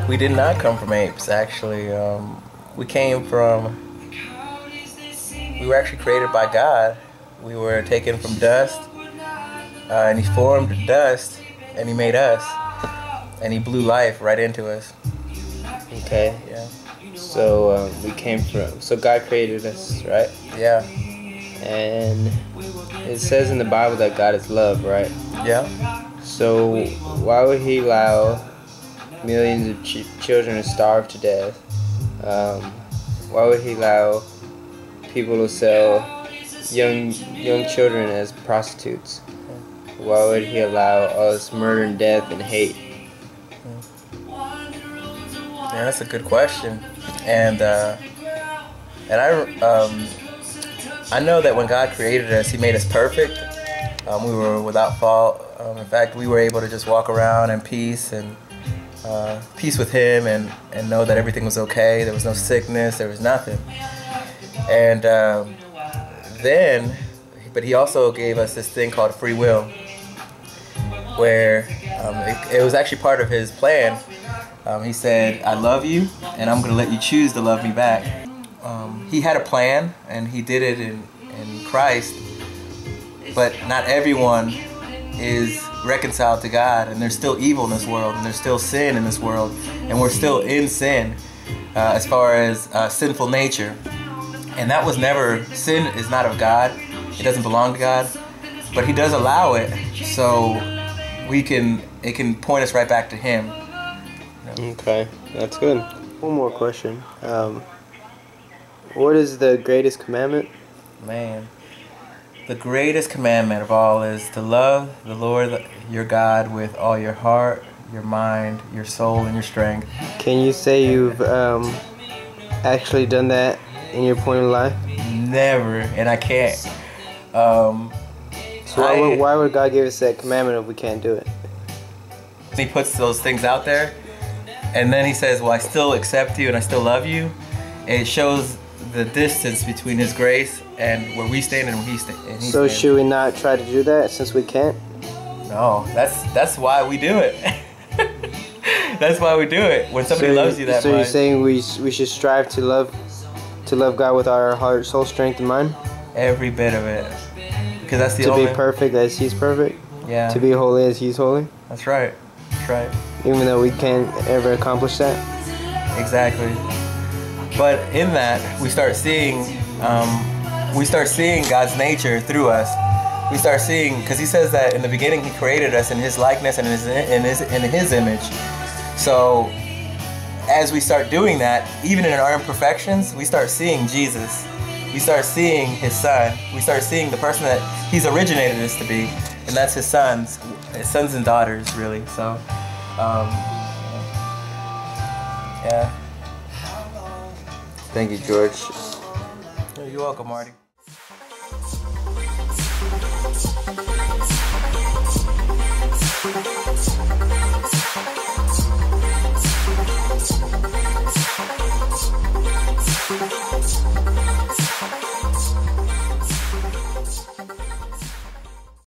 We did not come from apes, actually. We were actually created by God. We were taken from dust, and He formed dust, and He made us, and He blew life right into us. Okay. Yeah. So so God created us, right? Yeah. And it says in the Bible that God is love, right? Yeah. So why would He allow millions of children to starve to death? Why would He allow people to sell young children as prostitutes? Why would He allow all this murder and death and hate? Yeah, that's a good question. And I know that when God created us, He made us perfect. We were without fault. In fact, we were able to just walk around in peace and peace with Him, and know that everything was okay. There was no sickness. There was nothing. And but He also gave us this thing called free will, where it was actually part of His plan. He said, "I love you, and I'm going to let you choose to love me back." He had a plan, and He did it in Christ. But not everyone is reconciled to God, and there's still evil in this world, and there's still sin in this world, and we're still in sin as far as sinful nature. And that was never, sin is not of God. It doesn't belong to God, but He does allow it, so it can point us right back to Him. Okay, that's good. One more question. What is the greatest commandment? Man, the greatest commandment of all is to love the Lord your God with all your heart, your mind, your soul, and your strength. Can you say you've actually done that in your point of life? Never, and I can't. So why would God give us that commandment if we can't do it? He puts those things out there, and then He says, well, I still accept you and I still love you. It shows the distance between His grace and where we stand and where He stands. So should we not try to do that since we can't? No, that's why we do it. That's why we do it. When somebody loves you that much. So you're saying we should strive to love God with our heart, soul, strength, and mind? Every bit of it. Because that's the only... To be perfect as He's perfect? Yeah. To be holy as He's holy? That's right. That's right. Even though we can't ever accomplish that? Exactly. But in that, we start seeing God's nature through us. We start seeing, because He says that in the beginning He created us in His likeness and in His image. So as we start doing that, even in our imperfections, we start seeing Jesus. We start seeing His Son. We start seeing the person that He's originated us to be, and that's His sons and daughters, really. So, yeah. Thank you, George. You're welcome, Marty.